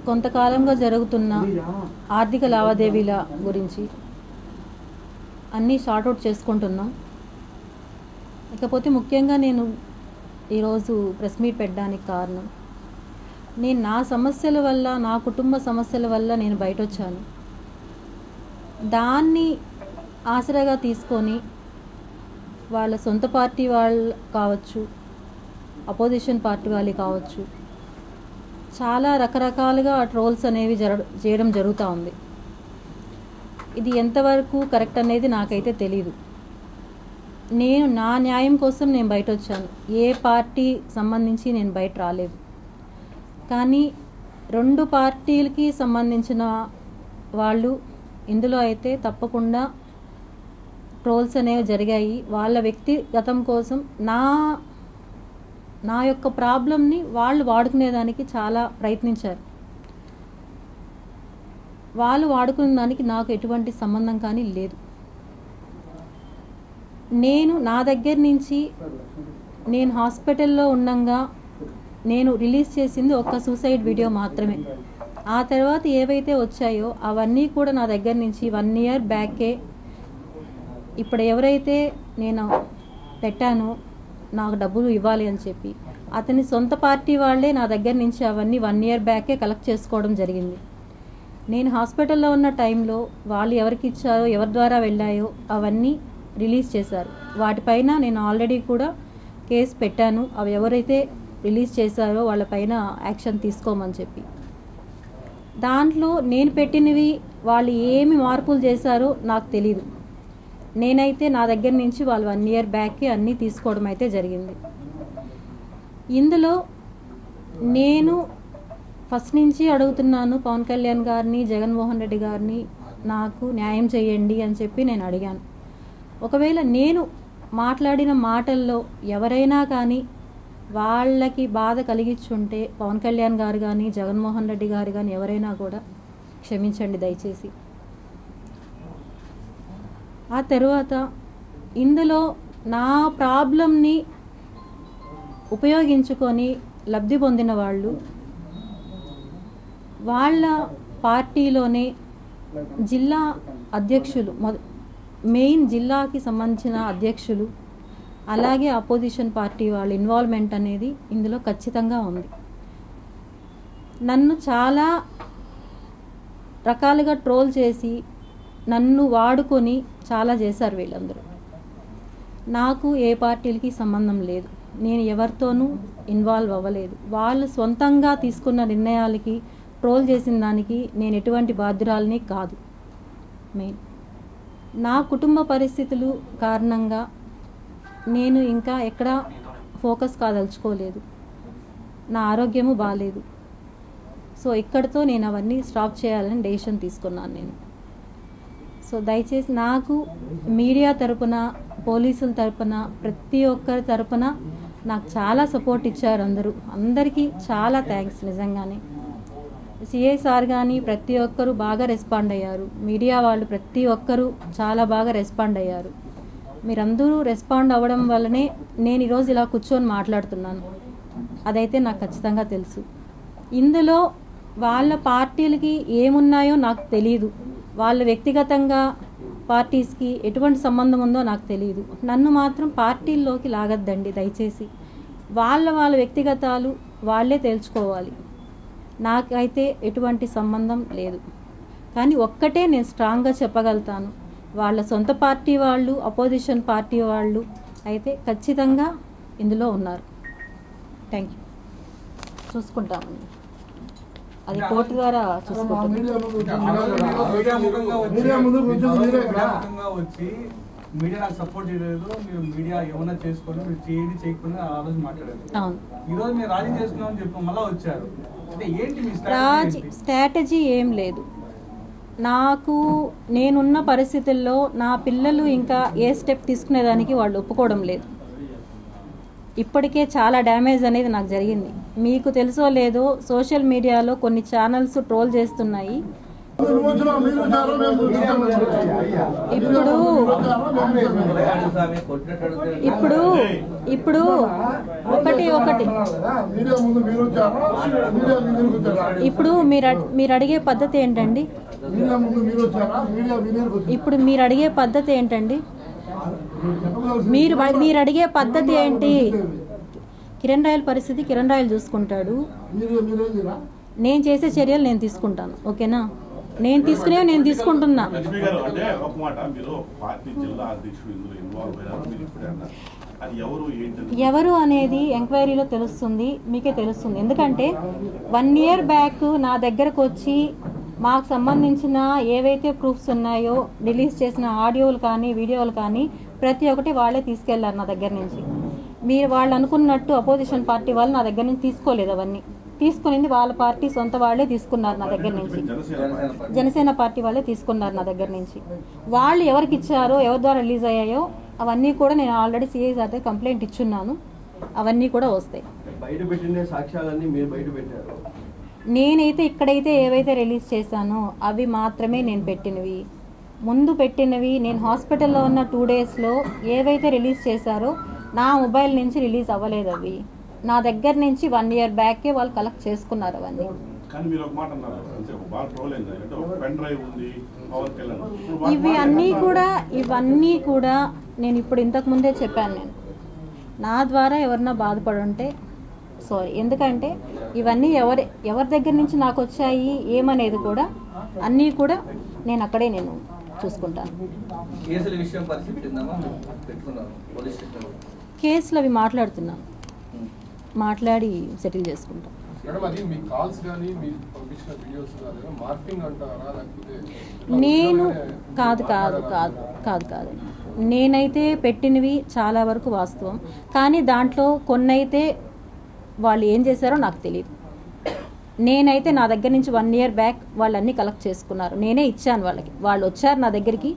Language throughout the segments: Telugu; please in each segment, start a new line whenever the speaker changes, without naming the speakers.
కొంతకాలంగా జరుగుతున్న ఆర్థిక లావాదేవీల గురించి అన్నీ సార్ట్అవుట్ చేసుకుంటున్నాం. ఇకపోతే ముఖ్యంగా నేను ఈరోజు ప్రెస్ మీట్ పెట్టడానికి కారణం, నేను నా సమస్యల వల్ల, నా కుటుంబ సమస్యల వల్ల నేను బయట వచ్చాను. దాన్ని ఆసరాగా తీసుకొని వాళ్ళ సొంత పార్టీ వాళ్ళు కావచ్చు, అపోజిషన్ పార్టీ వాళ్ళు కావచ్చు, చాలా రకరకాలుగా ట్రోల్స్ అనేవి చేయడం జరుగుతూ ఉంది. ఇది ఎంతవరకు కరెక్ట్ అనేది నాకైతే తెలీదు. నేను నా న్యాయం కోసం నేను బయట వచ్చాను. ఏ పార్టీ సంబంధించి నేను బయట రాలేదు. కానీ 2 పార్టీలకి సంబంధించిన వాళ్ళు ఇందులో అయితే తప్పకుండా ట్రోల్స్ అనేవి జరిగాయి. వాళ్ళ వ్యక్తిగతం కోసం నా యొక్క ప్రాబ్లంని వాళ్ళు వాడుకునేదానికి చాలా ప్రయత్నించారు. వాళ్ళు వాడుకునే దానికి నాకు ఎటువంటి సంబంధం కానీ లేదు. నా దగ్గర నుంచి నేను హాస్పిటల్లో ఉండగా నేను రిలీజ్ చేసింది ఒక సూసైడ్ వీడియో మాత్రమే. ఆ తర్వాత ఏవైతే వచ్చాయో అవన్నీ కూడా నా దగ్గర నుంచి 1 ఇయర్ బ్యాకే, ఇప్పుడు ఎవరైతే నేను పెట్టానో నాకు డబ్బులు ఇవ్వాలి అని చెప్పి అతని సొంత పార్టీ వాళ్ళే నా దగ్గర నుంచి అవన్నీ 1 ఇయర్ బ్యాకే కలెక్ట్ చేసుకోవడం జరిగింది. నేను హాస్పిటల్లో ఉన్న టైంలో వాళ్ళు ఎవరికి ఇచ్చారో, ఎవరి ద్వారా వెళ్ళాయో అవన్నీ రిలీజ్ చేశారు. వాటిపైన నేను ఆల్రెడీ కూడా కేసు పెట్టాను. అవి ఎవరైతే రిలీజ్ చేశారో వాళ్ళపైన యాక్షన్ తీసుకోమని చెప్పి. దాంట్లో నేను పెట్టినవి వాళ్ళు ఏమి మార్పులు చేశారో నాకు తెలీదు. నేనైతే నా దగ్గర నుంచి వాళ్ళు 1 ఇయర్ బ్యాక్కి అన్నీ తీసుకోవడం అయితే జరిగింది. ఇందులో నేను ఫస్ట్ నుంచి అడుగుతున్నాను పవన్ కళ్యాణ్ గారిని, జగన్మోహన్ రెడ్డి గారిని, నాకు న్యాయం చేయండి అని చెప్పి నేను అడిగాను. ఒకవేళ నేను మాట్లాడిన మాటల్లో ఎవరైనా కానీ వాళ్ళకి బాధ కలిగించుంటే పవన్ కళ్యాణ్ గారు కానీ, జగన్మోహన్ రెడ్డి గారు కానీ ఎవరైనా కూడా క్షమించండి దయచేసి. ఆ తర్వాత ఇందులో నా ప్రాబ్లంని ఉపయోగించుకొని లబ్ధి పొందిన వాళ్ళు వాళ్ళ పార్టీలోనే జిల్లా అధ్యక్షులు, మెయిన్ జిల్లాకి సంబంధించిన అధ్యక్షులు, అలాగే అపోజిషన్ పార్టీ వాళ్ళ ఇన్వాల్వ్మెంట్ అనేది ఇందులో ఖచ్చితంగా ఉంది. నన్ను చాలా రకాలుగా ట్రోల్ చేసి నన్ను వాడుకొని చాలా చేశారు వీళ్ళందరూ. నాకు ఏ పార్టీలకి సంబంధం లేదు. నేను ఎవరితోనూ ఇన్వాల్వ్ అవ్వలేదు. వాళ్ళు సొంతంగా తీసుకున్న నిర్ణయాలకి ట్రోల్ చేసిన దానికి నేను ఎటువంటి బాధ్యురాలని కాదు. మెయిన్ నా కుటుంబ పరిస్థితులు కారణంగా నేను ఇంకా ఎక్కడా ఫోకస్ కాదలుచుకోలేదు. నా ఆరోగ్యము బాగాలేదు. సో ఇక్కడితో నేను అవన్నీ స్టాప్ చేయాలని డెసిషన్ తీసుకున్నాను నేను. సో దయచేసి నాకు మీడియా తరపున, పోలీసుల తరపున, ప్రతి ఒక్కరి తరపున నాకు చాలా సపోర్ట్ ఇచ్చారు అందరూ. అందరికీ చాలా థ్యాంక్స్ నిజంగానే. సిఐ సార్ కానీ ప్రతి ఒక్కరూ బాగా రెస్పాండ్ అయ్యారు. మీడియా వాళ్ళు ప్రతి ఒక్కరూ చాలా బాగా రెస్పాండ్ అయ్యారు. మీరందరూ రెస్పాండ్ అవ్వడం వల్లనే నేను ఈరోజు ఇలా కూర్చొని మాట్లాడుతున్నాను. అదైతే నాకు ఖచ్చితంగా తెలుసు. ఇందులో వాళ్ళ పార్టీలకి ఏమున్నాయో నాకు తెలియదు. వాళ్ళ వ్యక్తిగతంగా పార్టీస్కి ఎటువంటి సంబంధం ఉందో నాకు తెలియదు. నన్ను మాత్రం పార్టీల్లోకి లాగద్దండి దయచేసి. వాళ్ళ వ్యక్తిగతాలు వాళ్ళే తేల్చుకోవాలి. నాకైతే ఎటువంటి సంబంధం లేదు. కానీ ఒక్కటే నేను స్ట్రాంగ్గా చెప్పగలుగుతాను, వాళ్ళ సొంత పార్టీ వాళ్ళు, అపోజిషన్ పార్టీ వాళ్ళు అయితే ఖచ్చితంగా ఇందులో ఉన్నారు. Thank you. చూసుకుంటామండి, అది కోర్టు ద్వారా చూసుకుంటాం.
మీడియా నాకు సపోర్ట్ చేయలేదు, మీరు మీడియా ఏమన్నా చేసుకొని మీరు చేయండి చేయకుండా ఆ రోజు మాట్లాడారు.
అవును,
ఈ రోజు మీరు రాజీ చేసుకున్నామని చెప్పి మళ్ళీ వచ్చారు. అంటే ఏంటి మీ
స్ట్రాటజీ? ఏం లేదు. నాకు నేనున్న పరిస్థితుల్లో నా పిల్లలు ఇంకా ఏ స్టెప్ తీసుకునేదానికి వాళ్ళు ఒప్పుకోవడం లేదు. ఇప్పటికే చాలా డ్యామేజ్ అనేది నాకు జరిగింది. మీకు తెలుసో లేదో సోషల్ మీడియాలో కొన్ని ఛానల్స్ ట్రోల్ చేస్తున్నాయి. ఇప్పుడు ఇప్పుడు ఒకటి ఇప్పుడు మీరు అడిగే పద్ధతి ఏంటండి? ఇప్పుడు మీరు అడిగే పద్ధతి ఏంటండి? మీరు అడిగే పద్ధతి ఏంటి? కిరణ్ రాయల్ పరిస్థితి కిరణ్ రాయల్ చూసుకుంటాడు. నేను చేసే చర్యలు నేను తీసుకుంటాను. ఓకేనా? నేను తీసుకునేవి నేను తీసుకుంటున్నా. ఎవరు అనేది ఎంక్వైరీలో తెలుస్తుంది, మీకే తెలుస్తుంది. ఎందుకంటే 1 year బ్యాక్ నా దగ్గరకు వచ్చి మాకు సంబంధించిన ఏవైతే ప్రూఫ్స్ ఉన్నాయో రిలీజ్ చేసిన ఆడియోలు కానీ వీడియోలు కానీ ప్రతి ఒక్కటి వాళ్ళే తీసుకెళ్లారు నా దగ్గర నుంచి. మీరు వాళ్ళు అనుకున్నట్టు అపోజిషన్ పార్టీ వాళ్ళు నా దగ్గర నుంచి తీసుకోలేదు. అవన్నీ తీసుకునింది వాళ్ళ పార్టీ సొంత వాళ్ళే తీసుకున్నారు నా దగ్గర నుంచి. జనసేన పార్టీ వాళ్ళే తీసుకున్నారు నా దగ్గర నుంచి. వాళ్ళు ఎవరికి ఇచ్చారో, ఎవరి ద్వారా రిలీజ్ అయ్యాయో అవన్నీ కూడా నేను ఆల్రెడీ సిఐ సార్ దగ్గర కంప్లైంట్ ఇచ్చున్నాను. అవన్నీ కూడా వస్తాయి. నేనైతే ఇక్కడైతే ఏవైతే రిలీజ్ చేశానో అవి మాత్రమే నేను పెట్టినవి. ముందు పెట్టినవి నేను హాస్పిటల్లో ఉన్న 2 daysలో ఏవైతే రిలీజ్ చేశారో నా మొబైల్ నుంచి రిలీజ్ అవ్వలేదు. అవి నా దగ్గర నుంచి 1 year బ్యాకే వాళ్ళు కలెక్ట్ చేసుకున్నారు అవన్నీ. ఇవన్నీ కూడా నేను ఇప్పుడు ఇంతకు ముందే చెప్పాను. నేను నా ద్వారా ఎవరన్నా బాధపడి ఉంటే సారీ. ఎందుకంటే ఇవన్నీ ఎవరి దగ్గర నుంచి నాకు వచ్చాయి ఏమనేది కూడా అన్నీ కూడా నేను అక్కడే నేను చూసుకుంటాను. కేసులు అవి మాట్లాడుతున్నాను, మాట్లాడి సెటిల్ చేసుకుంటాం. నేను కాదు నేనైతే పెట్టినవి చాలా వరకు వాస్తవం. కానీ దాంట్లో కొన్నైతే వాళ్ళు ఏం చేశారో నాకు తెలియదు. నేనైతే నా దగ్గర నుంచి 1 year బ్యాక్ వాళ్ళన్నీ కలెక్ట్ చేసుకున్నారు. నేనే ఇచ్చాను వాళ్ళకి. వాళ్ళు వచ్చారు నా దగ్గరికి,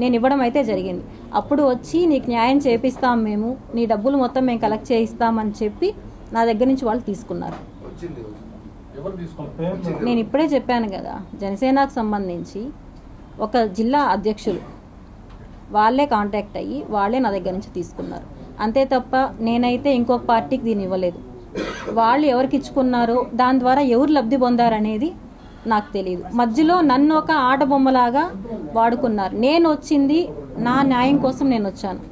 నేను ఇవ్వడం అయితే జరిగింది. అప్పుడు వచ్చి నీకు న్యాయం చేపిస్తాం, మేము నీ డబ్బులు మొత్తం మేము కలెక్ట్ చేయిస్తామని చెప్పి నా దగ్గర నుంచి వాళ్ళు తీసుకున్నారు. నేను ఇప్పుడే చెప్పాను కదా, జనసేనకు సంబంధించి ఒక జిల్లా అధ్యక్షులు వాళ్ళే కాంటాక్ట్ అయ్యి వాళ్ళే నా దగ్గర నుంచి తీసుకున్నారు. అంతే తప్ప నేనైతే ఇంకొక పార్టీకి దీన్ని ఇవ్వలేదు. వాళ్ళు ఎవరికి ఇచ్చుకున్నారో దాని ద్వారా ఎవరు లబ్ధి పొందారనేది నాకు తెలియదు. మధ్యలో నన్ను ఒక ఆట బొమ్మలాగా వాడుకున్నారు. నేను వచ్చింది నా న్యాయం కోసం నేను వచ్చాను,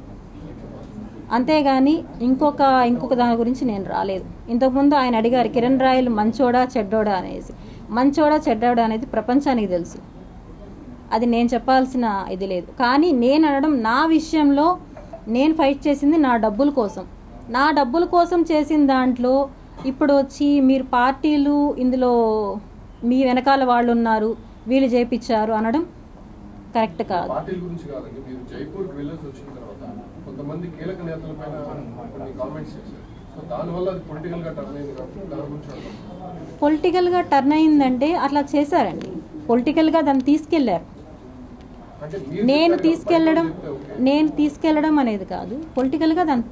అంతేగాని ఇంకొక దాని గురించి నేను రాలేదు. ఇంతకుముందు ఆయన అడిగారు కిరణ్ రాయల్ మంచోడా చెడ్డోడా అనేసి. మంచోడా చెడ్డోడా అనేది ప్రపంచానికి తెలుసు, అది నేను చెప్పాల్సిన ఇది లేదు. కానీ నేను అనడం నా విషయంలో నేను ఫైట్ చేసింది నా డబ్బుల కోసం. నా డబ్బుల కోసం చేసిన దాంట్లో ఇప్పుడు వచ్చి మీరు పార్టీలు ఇందులో మీ వెనకాల వాళ్ళు ఉన్నారు, వీళ్ళు చేయించారు అనడం కరెక్ట్ కాదు. పొలిటికల్గా టర్న్ అయిందంటే అట్లా చేశారండి. పొలిటికల్గా దాన్ని తీసుకెళ్లారు. నేను తీసుకెళ్లడం అనేది కాదు, పొలిటికల్గా దాన్ని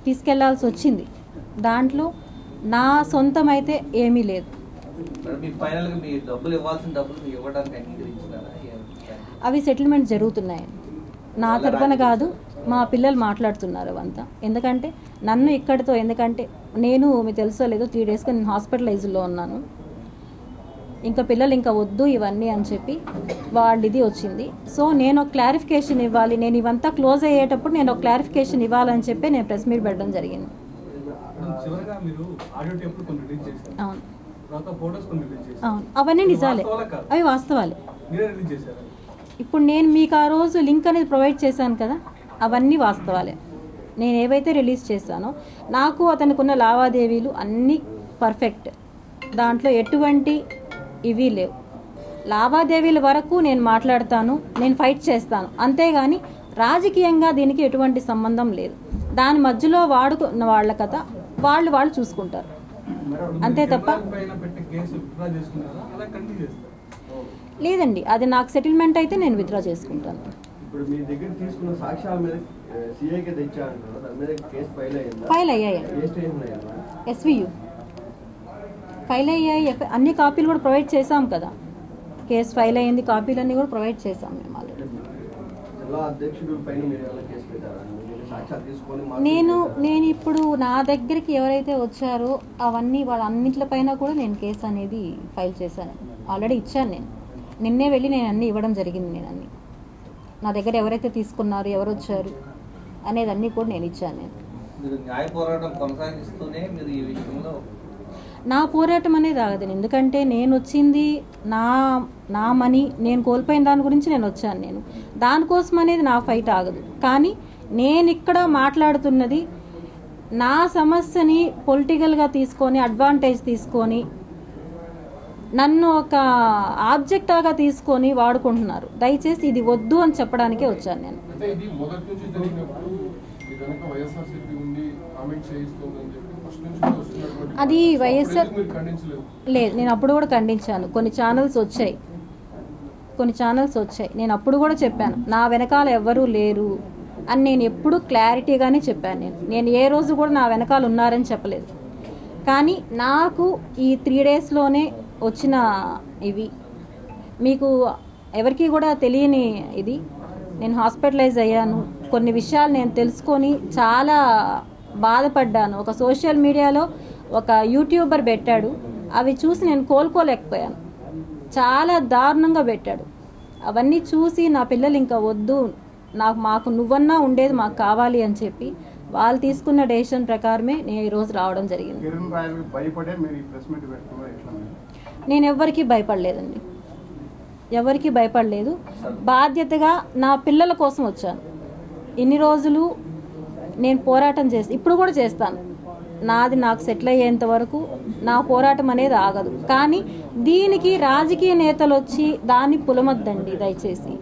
తీసుకెళ్లాల్సి వచ్చింది. దాంట్లో నా సొంతం అయితే ఏమీ లేదు. అవి సెటిల్మెంట్ జరుగుతున్నాయండి. నా తరపున కాదు, మా పిల్లలు మాట్లాడుతున్నారు అవంతా. ఎందుకంటే నన్ను ఇక్కడితో, ఎందుకంటే నేను మీకు తెలుసో లేదో 3 daysగా నేను హాస్పిటలైజ్లో ఉన్నాను. ఇంకా పిల్లలు ఇంకా వద్దు ఇవన్నీ అని చెప్పి వాళ్ళు ఇది వచ్చింది. సో నేను ఒక క్లారిఫికేషన్ ఇవ్వాలి, నేను ఇవంతా క్లోజ్ అయ్యేటప్పుడు నేను ఒక క్లారిఫికేషన్ ఇవ్వాలని చెప్పి నేను ప్రెస్ మీట్ పెట్టడం జరిగింది. అవును, అవన్నీ నిజాలే, అవి వాస్తవాలే. ఇప్పుడు నేను మీకు ఆ రోజు లింక్ అనేది ప్రొవైడ్ చేశాను కదా, అవన్నీ వాస్తవాలే. నేను ఏవైతే రిలీజ్ చేశానో నాకు అతనికి ఉన్న లావాదేవీలు అన్నీ పర్ఫెక్ట్, దాంట్లో ఎటువంటి ఇవి లేవు. లావాదేవీల వరకు నేను మాట్లాడతాను, నేను ఫైట్ చేస్తాను, అంతేగాని రాజకీయంగా దీనికి ఎటువంటి సంబంధం లేదు. దాని మధ్యలో వాడుకున్న వాళ్ళ కథ వాళ్ళు చూసుకుంటారు, అంతే తప్ప లేదండి. అది నాకు సెటిల్మెంట్ అయితే నేను విత్డ్రా చేసుకుంటాను. ఫైల్ అయ్యాయండి. SVU ఫైల్ అయ్యాయి, అన్ని కాపీలు కూడా ప్రొవైడ్ చేసాం కదా. కేసు ఫైల్ అయ్యింది, కాపీలన్నీ కూడా ప్రొవైడ్ చేసాం మేము ఆల్రెడీ. నేను ఇప్పుడు నా దగ్గరికి ఎవరైతే వచ్చారో అవన్నీ వాళ్ళన్నింటిపైన కూడా నేను కేసు అనేది ఫైల్ చేశాను, ఆల్రెడీ ఇచ్చాను. నేను నిన్నే వెళ్ళి నేను అన్నీ ఇవ్వడం జరిగింది. నేను అన్నీ నా దగ్గర ఎవరైతే తీసుకున్నారు, ఎవరు వచ్చారు అనేది అన్నీ కూడా నేను ఇచ్చాను. నేను నా పోరాటం అనేది ఆగదు, ఎందుకంటే నేను వచ్చింది నా మనీ నేను కోల్పోయిన దాని గురించి నేను వచ్చాను. నేను దానికోసం అనేది నా ఫైట్ ఆగదు. కానీ నేను ఇక్కడ మాట్లాడుతున్నది నా సమస్యని పొలిటికల్గా తీసుకొని అడ్వాంటేజ్ తీసుకొని నన్ను ఒక ఆబ్జెక్టాగా తీసుకొని వాడుకుంటున్నారు. దయచేసి ఇది వద్దు అని చెప్పడానికే వచ్చాను నేను. అది వైఎస్ఆర్ లేదు, నేను అప్పుడు కూడా ఖండించాను. కొన్ని ఛానల్స్ వచ్చాయి, నేను అప్పుడు కూడా చెప్పాను నా వెనకాల ఎవ్వరూ లేరు అని. నేను ఎప్పుడు క్లారిటీగానే చెప్పాను. నేను ఏ రోజు కూడా నా వెనకాల ఉన్నారని చెప్పలేదు. కానీ నాకు ఈ 3 డేస్లోనే వచ్చిన ఇవి మీకు ఎవరికి కూడా తెలియని ఇది, నేను హాస్పిటలైజ్ అయ్యాను. కొన్ని విషయాలు నేను తెలుసుకొని చాలా బాధపడ్డాను. ఒక సోషల్ మీడియాలో ఒక యూట్యూబర్ పెట్టాడు, అవి చూసి నేను కోలుకోలేకపోయాను. చాలా దారుణంగా పెట్టాడు. అవన్నీ చూసి నా పిల్లలు ఇంకా వద్దు, మాకు నువ్వన్నా ఉండేది మాకు కావాలి అని చెప్పి వాళ్ళు తీసుకున్న డెసిషన్ ప్రకారమే నేను ఈరోజు రావడం జరిగింది. నేను ఎవరికి భయపడలేదండి, ఎవరికి భయపడలేదు. బాధ్యతగా నా పిల్లల కోసం వచ్చాను. ఇన్ని రోజులు నేను పోరాటం ఇప్పుడు కూడా చేస్తాను. నాకు సెటిల్ అయ్యేంత వరకు నా పోరాటం అనేది ఆగదు. కానీ దీనికి రాజకీయ నేతలు వచ్చి దాన్ని పులమొద్దండి దయచేసి.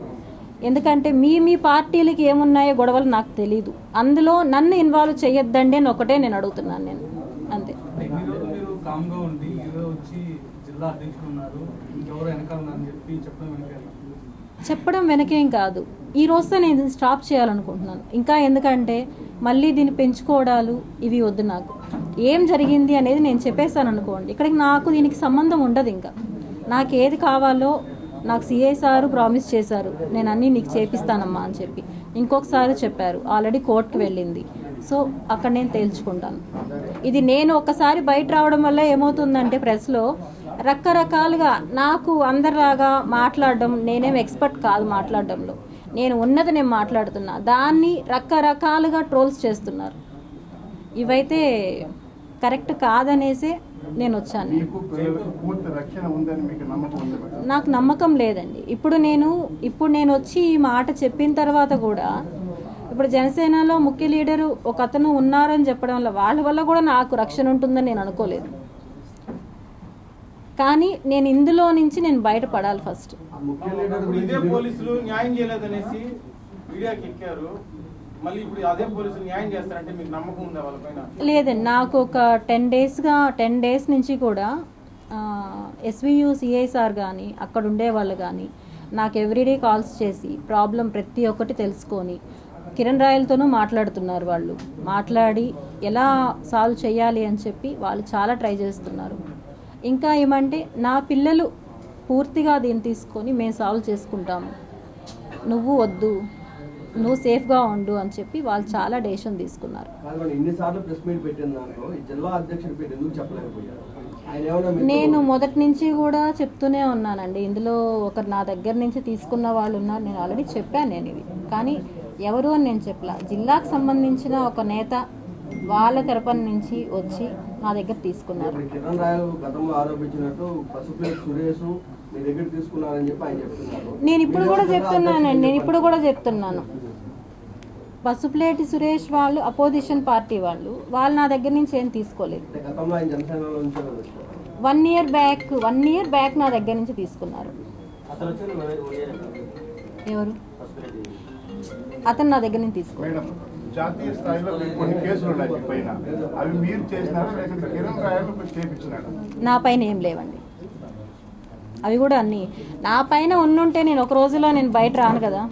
ఎందుకంటే మీ పార్టీలకి ఏమున్నాయో గొడవలు నాకు తెలీదు, అందులో నన్ను ఇన్వాల్వ్ చేయొద్దండి అని ఒకటే నేను అడుగుతున్నాను. నేను అంతే. చెప్పడం వెనకేం కాదు, ఈ రోజుతో నేను స్టాప్ చేయాలనుకుంటున్నాను ఇంకా. ఎందుకంటే మళ్ళీ దీన్ని పెంచుకోవడాలు ఇవి వద్దు. నాకు ఏం జరిగింది అనేది నేను చెప్పేస్తాను అనుకోండి, ఇక్కడికి నాకు దీనికి సంబంధం ఉండదు. ఇంకా నాకు ఏది కావాలో నాకు సిఐ సారు ప్రామిస్ చేశారు, నేను అన్నీ నీకు చేపిస్తానమ్మా అని చెప్పి. ఇంకొకసారి చెప్పారు, ఆల్రెడీ కోర్టుకు వెళ్ళింది. సో అక్కడ నేను తేల్చుకుంటాను. ఇది నేను ఒకసారి బయట రావడం వల్ల ఏమవుతుందంటే ప్రెస్లో రకరకాలుగా నాకు అందరిలాగా మాట్లాడడం, నేనేం ఎక్స్పర్ట్ కాదు మాట్లాడడంలో, నేను ఉన్నది నేను మాట్లాడుతున్నా, దాన్ని రకరకాలుగా ట్రోల్స్ చేస్తున్నారు. ఇవైతే కరెక్ట్ కాదనేసే నేను వచ్చాను. నాకు నమ్మకం లేదండి. ఇప్పుడు నేను వచ్చి ఈ మాట చెప్పిన తర్వాత కూడా ఇప్పుడు జనసేనలో ముఖ్య లీడరు ఒక అతను ఉన్నారని చెప్పడం వల్ల వాళ్ళ వల్ల కూడా నాకు రక్షణ ఉంటుందని నేను అనుకోలేదు. కానీ నేను ఇందులో నుంచి నేను బయటపడాలి ఫస్ట్. లేదండి, నాకు ఒక 10 డేస్ నుంచి కూడా ఎస్వియు సిఐ సార్ కానీ అక్కడ ఉండే వాళ్ళు కానీ నాకు ఎవ్రీడే కాల్స్ చేసి ప్రాబ్లం ప్రతి ఒక్కటి తెలుసుకొని కిరణ్ రాయలతోనూ మాట్లాడుతున్నారు. వాళ్ళు మాట్లాడి ఎలా సాల్వ్ చేయాలి అని చెప్పి వాళ్ళు చాలా ట్రై చేస్తున్నారు. ఇంకా ఏమంటే నా పిల్లలు పూర్తిగా దీన్ని తీసుకొని మేము సాల్వ్ చేసుకుంటాము, నువ్వు వద్దు, నువ్వు సేఫ్గా ఉండు అని చెప్పి వాళ్ళు చాలా డెసిషన్ తీసుకున్నారు. నేను మొదటి నుంచి కూడా చెప్తూనే ఉన్నానండి. ఇందులో ఒకరు నా దగ్గర నుంచి తీసుకున్న వాళ్ళు ఉన్నారు, నేను ఆల్రెడీ చెప్పాను నేను ఇది. కానీ ఎవరు అని నేను చెప్పలా, జిల్లాకు సంబంధించిన ఒక నేత వాళ్ళ తరపున నుంచి వచ్చి నా దగ్గర తీసుకున్నారు. నేను ఇప్పుడు కూడా చెప్తున్నాను, పసుపులేటి సురేష్ వాళ్ళు అపోజిషన్ పార్టీ వాళ్ళు నా దగ్గర నుంచి ఏం తీసుకోలేదు. 1 ఇయర్ బ్యాక్ నా దగ్గర నుంచి తీసుకున్నారు. ఎవరు అతను నా దగ్గర నుంచి తీసుకున్నారు.
జాతీయ స్థాయిలో కొన్ని కేసులు ఉన్నాయి మీ పైన, అవి మీరు చేసినారా లేకపోతే కిరణ్ రాయలు చేయించినారా?
నా పైన ఏం లేవండి, అవి కూడా అన్నీ నా పైన ఉండుంటే నేను ఒక రోజులో నేను బయట రాను కదా.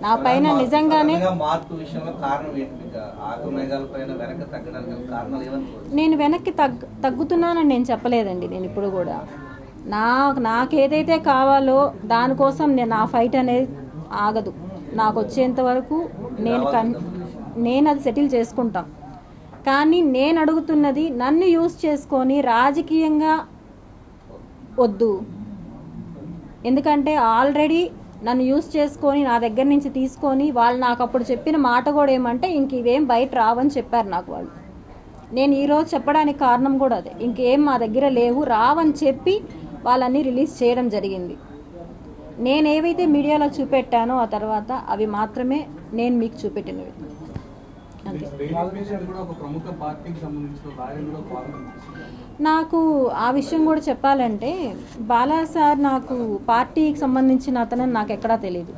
నా పైన నిజంగానే
మార్పు విషయంలో కారణం ఏంటి? ఆగమేఘాల పైన వెనక్కి తగ్గడానికి కారణాలు ఏమనుకోవచ్చు?
నేను వెనక్కి తగ్గుతున్నానని నేను చెప్పలేదండి. నేను ఇప్పుడు కూడా నాకేదైతే కావాలో దానికోసం నా ఫైట్ అనేది ఆగదు. నాకు వచ్చేంత వరకు నేను అది సెటిల్ చేసుకుంటాం. కానీ నేను అడుగుతున్నది నన్ను యూజ్ చేసుకొని రాజకీయంగా వద్దు. ఎందుకంటే ఆల్రెడీ నన్ను యూజ్ చేసుకొని నా దగ్గర నుంచి తీసుకొని వాళ్ళు నాకు అప్పుడు చెప్పిన మాట కూడా ఏమంటే ఇంక ఇవేం బయట రావని చెప్పారు నాకు వాళ్ళు. నేను ఈరోజు చెప్పడానికి కారణం కూడా అదే. ఇంకేం మా దగ్గర లేవు రావని చెప్పి వాళ్ళని రిలీజ్ చేయడం జరిగింది. నేను ఏవైతే మీడియాలో చూపెట్టానో ఆ తర్వాత అవి మాత్రమే నేను మీకు చూపెట్టినవి. నాకు ఆ విషయం కూడా చెప్పాలంటే బాలా సార్ నాకు పార్టీకి సంబంధించిన అతనని నాకు ఎక్కడా తెలియదు.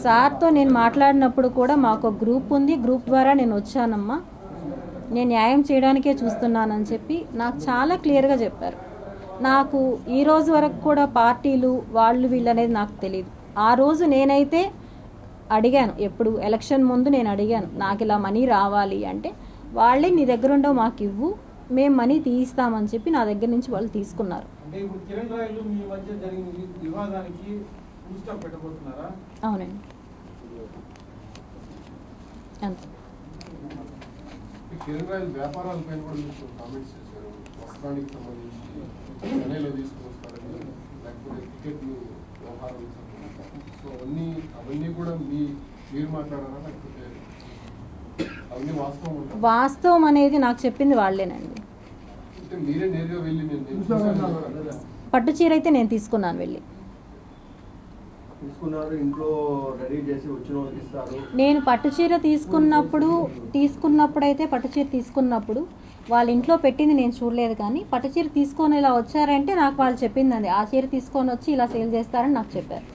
సార్తో నేను మాట్లాడినప్పుడు కూడా మాకు ఒక గ్రూప్ ఉంది, గ్రూప్ ద్వారా నేను వచ్చానమ్మా, నేను న్యాయం చేయడానికే చూస్తున్నానని చెప్పి నాకు చాలా క్లియర్గా చెప్పారు. నాకు ఈ రోజు వరకు కూడా పార్టీలు వాళ్ళు వీళ్ళు అనేది నాకు తెలియదు. ఆ రోజు నేనైతే అడిగాను, ఎప్పుడు ఎలక్షన్ ముందు నేను అడిగాను నాకు ఇలా మనీ రావాలి అంటే వాళ్ళే నీ దగ్గర ఉండవు మాకు ఇవ్వు, మేము మనీ తీయిస్తామని చెప్పి నా దగ్గర నుంచి వాళ్ళు తీసుకున్నారు. అవునండి అంతే.
కిరణ్ రాయల్ వ్యాపారాలపైన కూడా మీకు కామెంట్స్ చేశారు. వస్త్రానికి సంబంధించి చెన్నైలో తీసుకొస్తారని, లేకపోతే టికెట్లు వ్యవహారాలకు సంబంధించి. సో అవన్నీ కూడా మీరు మాట్లాడారా, లేకపోతే అవన్నీ వాస్తవం ఉంటారా?
వాస్తవం అనేది నాకు చెప్పింది వాళ్ళేనండి.
అంటే మీరే నేరుగా వెళ్ళి నేను
పట్టు చీర అయితే నేను తీసుకున్నాను వెళ్ళి.
ఇంట్లో రెడీ చేసి వచ్చిన వాళ్ళకి ఇస్తారు.
నేను పట్టు చీర తీసుకున్నప్పుడైతే పట్టు చీర తీసుకున్నప్పుడు వాళ్ళ ఇంట్లో పెట్టింది నేను చూడలేదు. కానీ పట్టు చీర తీసుకొని ఇలా వచ్చారంటే నాకు వాళ్ళు చెప్పిందండి, ఆ చీర తీసుకొని వచ్చి ఇలా సేల్ చేస్తారని నాకు చెప్పారు.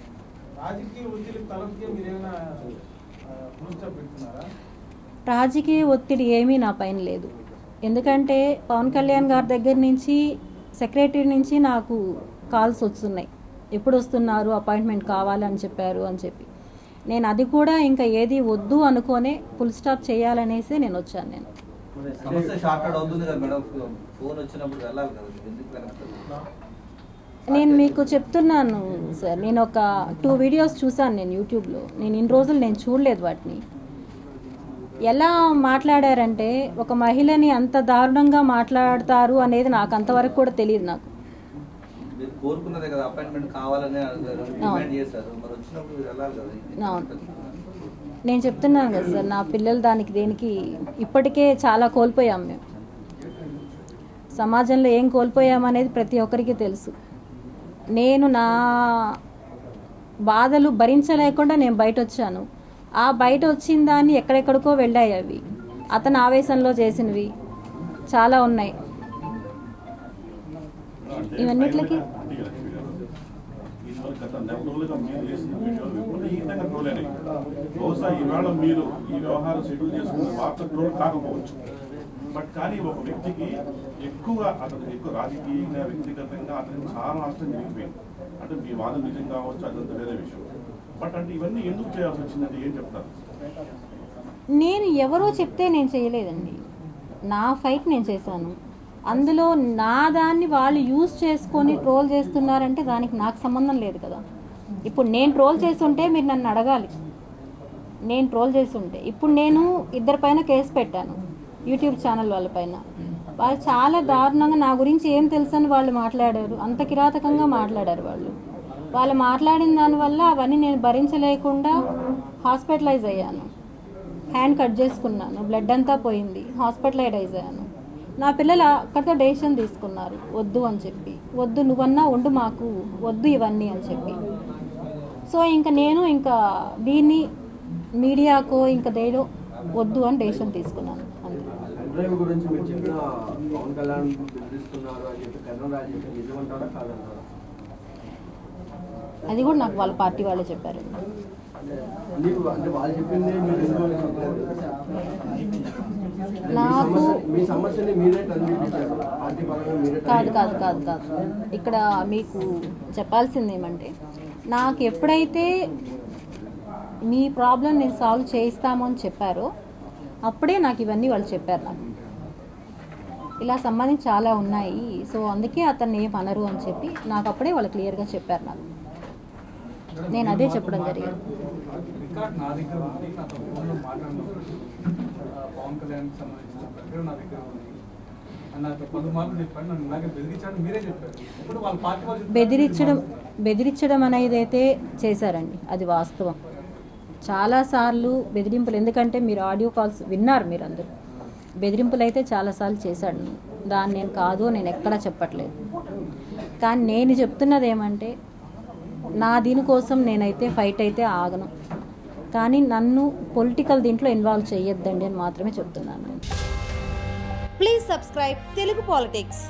రాజకీయ ఒత్తిడి ఏమీ నా పైన లేదు. ఎందుకంటే పవన్ కళ్యాణ్ గారి దగ్గర నుంచి సెక్రటరీ నుంచి నాకు కాల్స్ వస్తున్నాయి, ఎప్పుడు వస్తున్నారు, అపాయింట్మెంట్ కావాలని చెప్పారు అని చెప్పి. నేను అది కూడా ఇంకా ఏది వద్దు అనుకోనే ఫుల్ స్టాప్ చేయాలనేసి నేను వచ్చాను. నేను మీకు చెప్తున్నాను సార్, నేను ఒక 2 వీడియోస్ చూసాను నేను యూట్యూబ్లో. నేను ఇన్ని రోజులు నేను చూడలేదు వాటిని. ఎలా మాట్లాడారంటే ఒక మహిళని అంత దారుణంగా మాట్లాడతారు అనేది నాకు అంతవరకు కూడా తెలియదు. నాకు
కోరుకున్నదే కదా అపాయింట్మెంట్ కావాలని డిమాండ్ చేశారు, మరి వచ్చినప్పుడు వెళ్ళాలి కదా.
నేను చెప్తున్నాను కదా సార్, నా పిల్లలు దేనికి ఇప్పటికే చాలా కోల్పోయాం. మేము సమాజంలో ఏం కోల్పోయామనేది ప్రతి ఒక్కరికి తెలుసు. నేను నా బాధలు భరించలేకుండా నేను బయట వచ్చాను. ఆ బయట వచ్చిన దాన్ని ఎక్కడెక్కడికో వెళ్ళాయి. అవి అతను ఆవేశంలో చేసినవి చాలా ఉన్నాయి. ఇవన్నిట్లకి
బహుశా ఈవేళ మీరు ఈ వ్యవహారం షెడ్యూల్ చేసుకున్న వార్త ట్రోల్ కాకపోవచ్చు, బట్ కానీ ఒక వ్యక్తికి అతనికి ఎక్కువ రాజకీయంగా వ్యక్తిగతంగా అతనికి చాలా నష్టం జరిగిపోయింది. అంటే మీ వాదన నిజం కావచ్చు, అదంతా వేరే విషయం. బట్ అంటే ఇవన్నీ ఎందుకు చేయాల్సి వచ్చిందంటే ఏం చెప్తారు?
నేను ఎవరో చెప్తే నేను చేయలేదండి, నా ఫైట్ నేను చేశాను. అందులో నా దాన్ని వాళ్ళు యూజ్ చేసుకొని ట్రోల్ చేస్తున్నారంటే దానికి నాకు సంబంధం లేదు కదా. ఇప్పుడు నేను ట్రోల్ చేస్తుంటే మీరు నన్ను అడగాలి, నేను ట్రోల్ చేస్తుంటే. ఇప్పుడు నేను 2 పైన కేసు పెట్టాను, యూట్యూబ్ ఛానల్ వాళ్ళ పైన. వాళ్ళు చాలా దారుణంగా నా గురించి ఏం తెలుసని వాళ్ళు మాట్లాడారు, అంత కిరాతకంగా మాట్లాడారు. వాళ్ళు మాట్లాడిన దానివల్ల అవన్నీ నేను భరించలేకుండా హాస్పిటలైజ్ అయ్యాను. హ్యాండ్ కట్ చేసుకున్నాను, బ్లడ్ అంతా పోయింది, హాస్పిటలైజ్ అయ్యాను. నా పిల్లలు అక్కడితో డెసిషన్ తీసుకున్నారు, వద్దు అని చెప్పి. వద్దు, నువ్వన్నా ఉండు, మాకు వద్దు ఇవన్నీ అని చెప్పి. సో నేను దీన్ని మీడియాకో దేలో వద్దు అని డెసిషన్ తీసుకున్నాను. అంతే.
గురించి మీరు చెప్పిన పవన్ కళ్యాణ్ బెదిరిస్తున్నారు అని చెప్పి కర్ణం రాజు నిజమంటారా కాదంటారా?
అది కూడా నాకు వాళ్ళ పార్టీ వాళ్ళే చెప్పారు.
అంటే వాళ్ళు చెప్పింది
నాకు
మీ సమస్యని మీరే
కాదు. ఇక్కడ మీకు చెప్పాల్సింది ఏమంటే, నాకు ఎప్పుడైతే మీ ప్రాబ్లం నేను సాల్వ్ చేయిస్తాము అని చెప్పారో అప్పుడే నాకు ఇవన్నీ వాళ్ళు చెప్పారు. నాకు ఇలా సంబంధించి చాలా ఉన్నాయి, సో అందుకే అతన్ని ఏం అనరు అని చెప్పి నాకు అప్పుడే వాళ్ళు క్లియర్గా చెప్పారు. నాకు నేను అదే చెప్పడం జరిగింది.
రికార్డ్ నా దగ్గర ఉంది, నాతో ఫోన్లో మాట్లాడినప్పుడు పవన్ కళ్యాణ్కి సంబంధించిన ప్రకటన నా దగ్గర ఉంది అని నాతో 10 మార్లు చెప్పాడు. నన్ను ఇలాగే బెదిరించాడు, మీరే చెప్పారు. ఇప్పుడు వాళ్ళ పార్టీ వాళ్ళు
బెదిరించడం అనేది అయితే చేశారండి, అది వాస్తవం. చాలాసార్లు బెదిరింపులు, ఎందుకంటే మీరు ఆడియో కాల్స్ విన్నారు, మీరు అందరూ బెదిరింపులు అయితే చాలాసార్లు చేశాడు. దాన్ని నేను కాదు, నేను ఎక్కడా చెప్పట్లేదు. కానీ నేను చెప్తున్నది ఏమంటే నా దీనికోసం నేనైతే ఫైట్ అయితే ఆగను, కానీ నన్ను పొలిటికల్ దీంట్లో ఇన్వాల్వ్ చేయొద్దండి అని మాత్రమే చెప్తున్నాను.
Please subscribe Telugu politics.